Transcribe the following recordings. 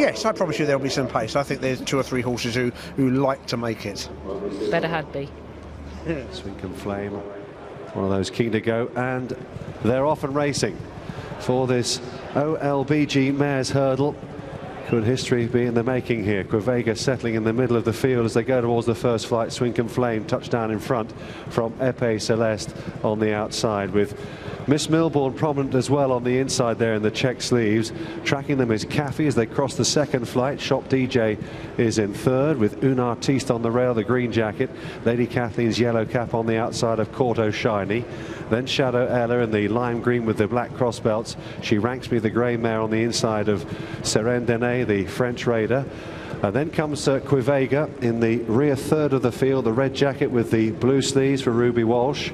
Yes, I promise you there'll be some pace. I think there's 2 or 3 horses who like to make it. Better had be. Swinkham Flame, one of those keen to go, and they're off and racing for this OLBG Mares Hurdle. Could history be in the making here? Quevega settling in the middle of the field as they go towards the first flight. Swinkham Flame touchdown in front from Epée Celeste on the outside, with Miss Milbourne prominent as well on the inside there in the check sleeves. Tracking them is Caffey as they cross the second flight. Shop DJ is in third, with Un Artiste on the rail, the green jacket. Lady Kathleen's yellow cap on the outside of Corto Shiny. Then Shadow Ella in the lime green with the black cross belts. She ranks me the grey mare on the inside of Serene Dene, the French raider. And then comes Quevega in the rear third of the field, the red jacket with the blue sleeves for Ruby Walsh,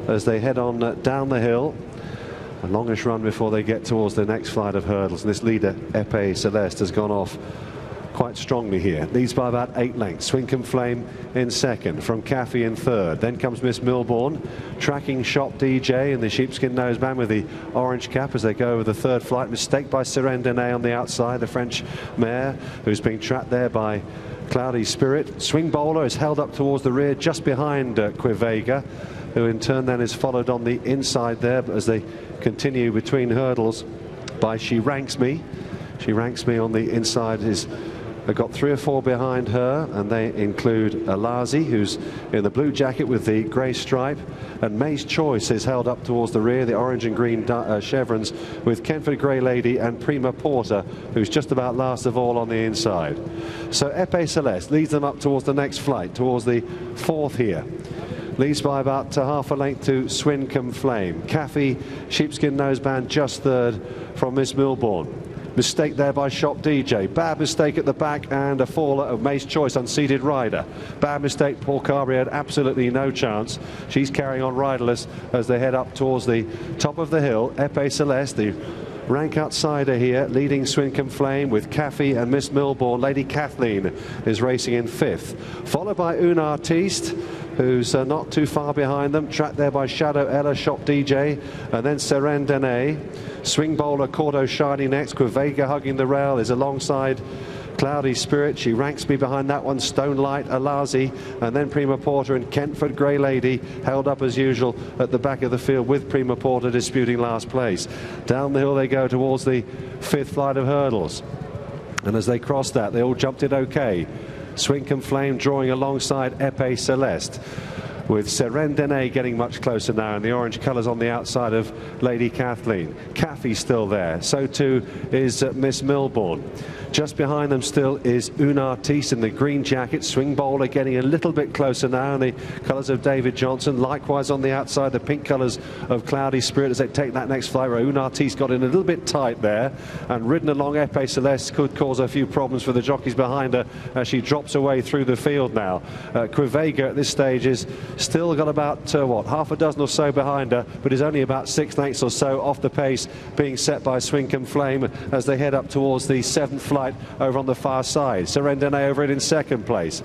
as they head on down the hill. A longish run before they get towards the next flight of hurdles. And this leader, Epée Celeste, has gone off quite strongly here. Leads by about 8 lengths. Swinkham Flame in second, from Caffey in third. Then comes Miss Milbourne, tracking Shop DJ in the sheepskin noseband with the orange cap as they go over the third flight. Mistake by Serene Dene on the outside, the French mare, who's being tracked there by Cloudy Spirit. Swing Bowler is held up towards the rear just behind Quevega, who in turn then is followed on the inside there, but as they continue between hurdles by She Ranks Me. She Ranks Me on the inside is they've got 3 or 4 behind her, and they include Alazi, who's in the blue jacket with the grey stripe, and May's Choice is held up towards the rear, the orange and green chevrons, with Kenford Grey Lady and Prima Porter, who's just about last of all on the inside. So Epée Celeste leads them up towards the next flight, towards the 4th here. Leads by about half a length to Swinkham Flame. Caffey, sheepskin noseband, just third from Miss Milbourne. Mistake there by Shop DJ. Bad mistake at the back, and a faller of May's Choice, unseated rider. Bad mistake, Paul Carberry had absolutely no chance. She's carrying on riderless as they head up towards the top of the hill. Epée Celeste, the rank outsider here, leading Swinkham Flame with Caffey and Miss Milbourne. Lady Kathleen is racing in 5th. Followed by Un Artiste, who's not too far behind them, tracked there by Shadow Ella, Shop DJ, and then Serene Dene. Swing Bowler, Cordo Shiny next. Quevega hugging the rail is alongside Cloudy Spirit. She ranks me behind that one. Stone Light, Alazi, and then Prima Porter and Kentford Grey Lady held up as usual at the back of the field, with Prima Porter disputing last place. Down the hill they go towards the 5th flight of hurdles, and as they cross that, they all jumped it okay. Swinkham Flame drawing alongside Epée Celeste, with Serene Dene getting much closer now, and the orange colours on the outside of Lady Kathleen. Caffey still there, so too is Miss Milbourne. Just behind them still is Un Artiste in the green jacket. Swing Bowler getting a little bit closer now in the colours of David Johnson. Likewise on the outside, the pink colours of Cloudy Spirit as they take that next flight, where Un Artiste got in a little bit tight there, and ridden along Epée Celeste could cause a few problems for the jockeys behind her as she drops away through the field now. Quevega at this stage is still got about, half a dozen or so behind her, but is only about 6 lengths or so off the pace being set by Swinkham Flame as they head up towards the 7th flight over on the far side. Serene Dene over it in 2nd place.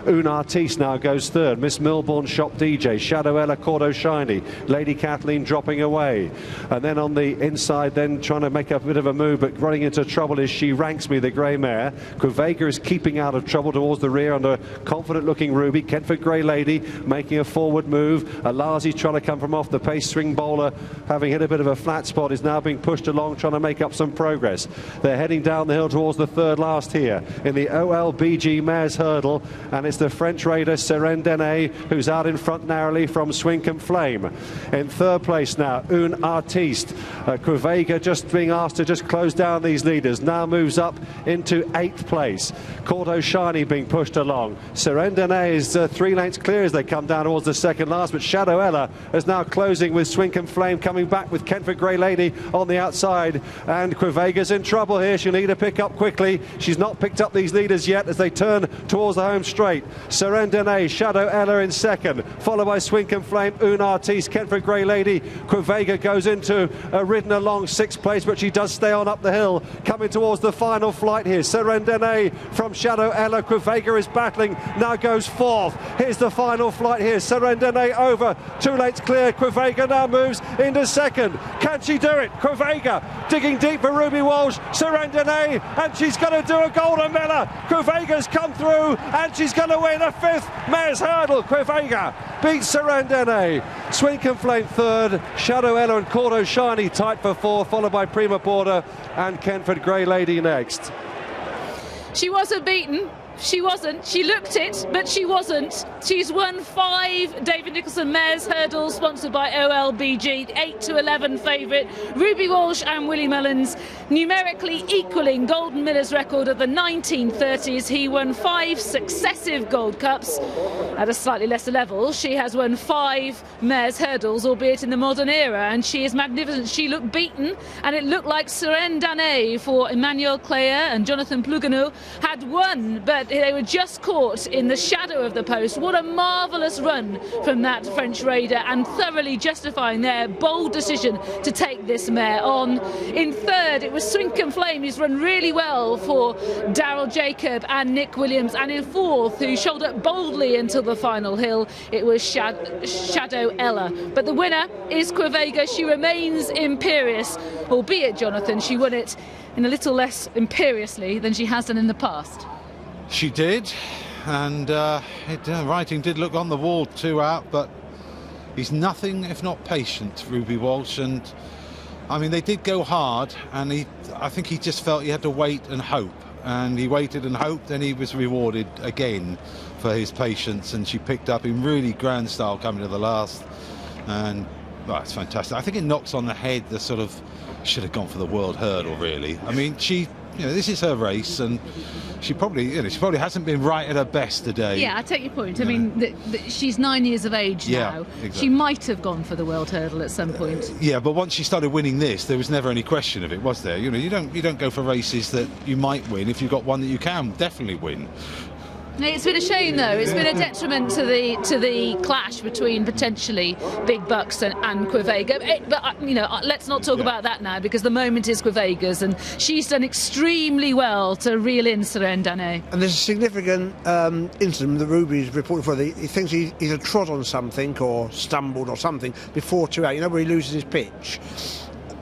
Un Artiste now goes 3rd. Miss Milbourne, Shop DJ, Shadow Ella, Cordo Shiny, Lady Kathleen dropping away. And then on the inside, then trying to make a bit of a move, but running into trouble is She Ranks Me, the grey mare. Quevega is keeping out of trouble towards the rear under a confident looking Ruby. Kentford Grey Lady making a forward move. Alazi trying to come from off the pace. Swing Bowler, having hit a bit of a flat spot, is now being pushed along, trying to make up some progress. They're heading down the hill towards the 3rd last here in the OLBG Mares Hurdle, and it's the French raider Serene Dene who's out in front narrowly from Swinkham Flame. In 3rd place now, Un Artiste. Quevega just being asked to just close down these leaders, now moves up into 8th place. Cordo Shiny being pushed along. Serene Dene is 3 lengths clear as they come down towards the 2nd last, but Shadow Ella is now closing with Swinkham Flame coming back with Kentford Grey Lady on the outside, and Quevega's in trouble here. She'll need to pick up quickly. She's not picked up these leaders yet as they turn towards the home straight. Serene Dene, Shadow Ella in 2nd, followed by Swinkham Flame, Un Artiste, Kentford Grey Lady. Quevega goes into ridden along 6th place, but she does stay on up the hill, coming towards the final flight here. Serene Dene from Shadow Ella. Quevega is battling, now goes 4th. Here's the final flight here. Here's Serendene over. 2 lengths clear. Quevega now moves into second. Can she do it? Quevega digging deep for Ruby Walsh. Serendene, and she's going to do a Golden Miller. Quevega's come through, and she's going to win a 5th Mares Hurdle. Quevega beats Serendene. Swink and Flame third. Shadow Ella and Cordo Shiny tight for 4th, followed by Prima Border and Kenford Grey Lady next. She wasn't beaten. She wasn't. She looked it, but she wasn't. She's won 5 David Nicholson Mares Hurdles, sponsored by OLBG. 8 to 11 favourite. Ruby Walsh and Willie Mullins, numerically equaling Golden Miller's record of the 1930s. He won 5 successive Gold Cups at a slightly lesser level. She has won 5 Mares Hurdles, albeit in the modern era, and she is magnificent. She looked beaten, and it looked like Serendene for Emmanuel Clear and Jonathan Plouguenou had won, but they were just caught in the shadow of the post. What a marvellous run from that French raider, and thoroughly justifying their bold decision to take this mare on. In third, it was Swink and Flame, who's run really well for Daryl Jacob and Nick Williams, and in fourth, who showed up boldly until the final hill, it was Shadow Ella. But the winner is Quevega. She remains imperious, albeit, Jonathan, she won it in a little less imperiously than she has done in the past. She did, and writing did look on the wall 2 out, but he's nothing if not patient, Ruby Walsh. And I mean, they did go hard, and I think he just felt he had to wait and hope, and he waited and hoped, and he was rewarded again for his patience. And she picked up in really grand style coming to the last, and well, it's fantastic. I think it knocks on the head the sort of should have gone for the world hurdle, really. I mean, this is her race, and she probably hasn't been right at her best today. Yeah, I take your point. I mean, she's 9 years of age now. Exactly. She might have gone for the world hurdle at some point. Yeah, but once she started winning this, there was never any question of it, was there? You don't go for races that you might win if you've got one that you can definitely win. It's been a shame, though. It's been a detriment to the clash between potentially Big Bucks and Quevega. But let's not talk about that now, because the moment is Quevega's, and she's done extremely well to reel in Serendene. And there's a significant incident that Ruby's reported for. He thinks he either trod on something or stumbled or something before 2 out. where he loses his pitch.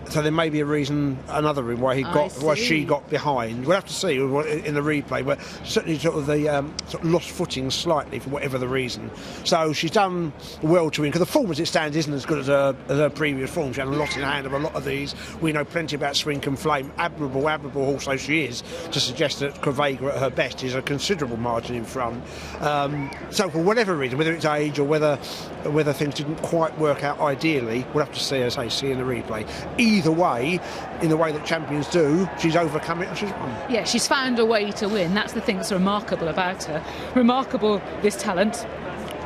So there may be another reason why she got behind. We'll have to see in the replay, but certainly sort of lost footing slightly for whatever the reason. So she's done well to win, because the form as it stands isn't as good as her previous form. She had a lot in hand of a lot of these. We know plenty about Swink and Flame. Admirable also she is, to suggest that Quevega at her best is a considerable margin in front. So for whatever reason, whether it's age or whether things didn't quite work out ideally, we'll have to see in the replay. Either way, in the way that champions do, she's overcome it and she's won. Yeah, she's found a way to win. That's the thing that's remarkable about her. Remarkable, this talent.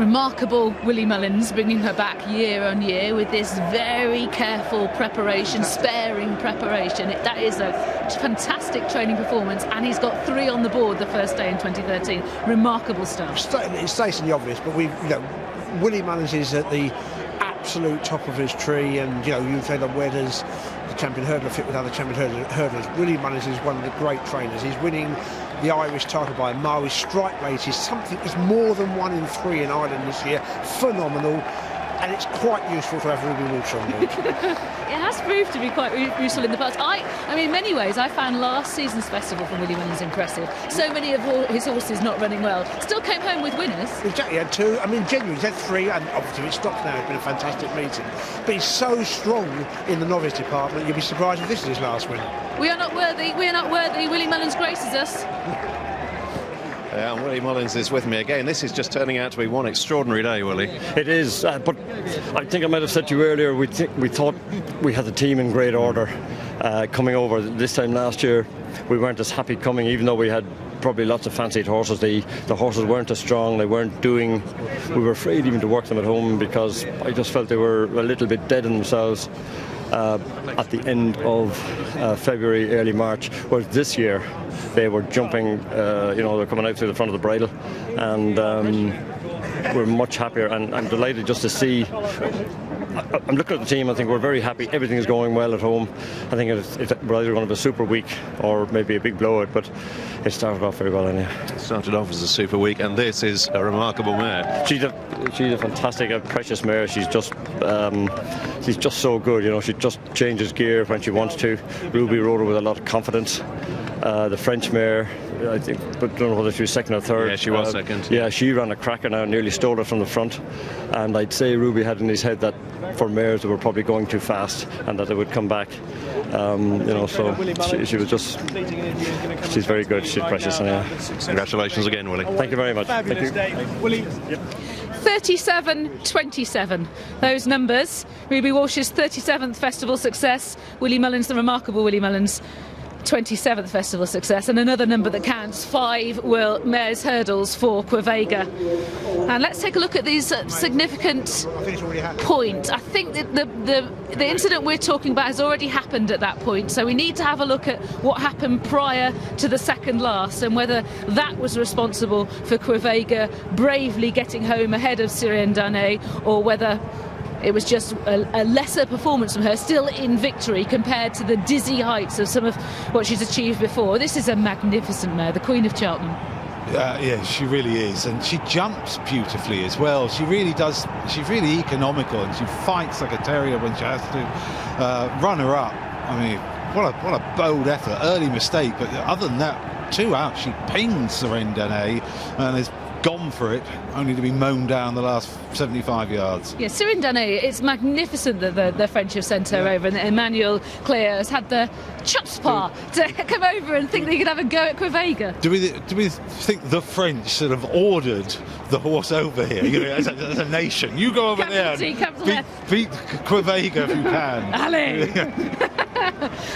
Remarkable, Willie Mullins bringing her back year on year with this very careful preparation, sparing preparation. That is a fantastic training performance, and he's got 3 on the board the first day in 2013. Remarkable stuff. It's stating the obvious, but Willie Mullins is at the absolute top of his tree, and you say that where does the champion hurdler fit with other champion hurdlers? Willie Mullins is one of the great trainers. He's winning the Irish title by a mile. His strike rate is something that's more than 1 in 3 in Ireland this year. Phenomenal. And it's quite useful to have Ruby Walsh on board. It has proved to be quite useful in the past. I mean, in many ways, I found last season's festival from Willie Mullins impressive. So many of his horses not running well. Still came home with winners. Exactly, he had 2. I mean, genuinely, he's had 3, and obviously it stops now. It's been a fantastic meeting. But he's so strong in the novice department, you'll be surprised if this is his last win. We are not worthy. Willie Mullins graces us. And Willie Mullins is with me again. This is just turning out to be one extraordinary day, Willie. It is, but I think I might have said to you earlier, we thought we had the team in great order coming over. This time last year, we weren't as happy coming, even though we had probably lots of fancied horses. The horses weren't as strong, we were afraid even to work them at home, because I just felt they were a little bit dead in themselves at the end of February, early March. Whereas this year, they were jumping, they're coming out through the front of the bridle, and we're much happier, and I'm delighted just to see I'm looking at the team. I think we're very happy. Everything is going well at home. I think it's either going to be a super week or maybe a big blowout, but it started off very well anyway. It started off as a super week, and this is a remarkable mare. She's a fantastic, precious mare. She's just so good. You know, she just changes gear when she wants to. Ruby rode her with a lot of confidence. The French mare, I think, but I don't know whether she was second or third. Yeah, she was second. Yeah, she ran a cracker now, nearly stole it from the front. And I'd say Ruby had in his head that for mares that were probably going too fast and that they would come back. So she was just, she's very good. She's precious. Yeah. Congratulations again, Willie. Thank you very much. Thank you. Willie. Yep. 37-27. Those numbers. Ruby Walsh's 37th festival success. Willie Mullins, the remarkable Willie Mullins, 27th festival success, and another number that counts, 5 World Mares hurdles for Quevega. And let's take a look at these significant points. I think that the incident we're talking about has already happened at that point, so we need to have a look at what happened prior to the second last and whether that was responsible for Quevega bravely getting home ahead of Sirène Danet, or whether it was just a lesser performance from her, still in victory compared to the dizzy heights of some of what she's achieved before. This is a magnificent mare, the Queen of Cheltenham. Yeah, she really is, and she jumps beautifully as well. She really does. She's really economical, and she fights like a terrier when she has to. Run her up. I mean, what a bold effort. Early mistake, but other than that, 2 out. She pinged Sirène Danet and is gone for it, only to be mown down the last 75 yards. Yeah, Sirène Danet, it's magnificent that the French have sent her over, and Emmanuel Clear has had the chutzpah to come over and think that he could have a go at Quevega. Do we think the French sort of ordered the horse over here, as a nation? You go over there and beat Quevega if you can. Allez!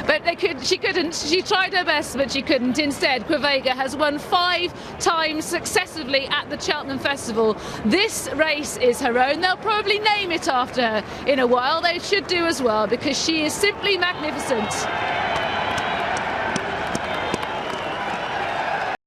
But she couldn't. She tried her best, but she couldn't. Instead, Quevega has won 5 times successively at the Cheltenham Festival. This race is her own. They'll probably name it after her in a while. They should do as well, because she is simply magnificent.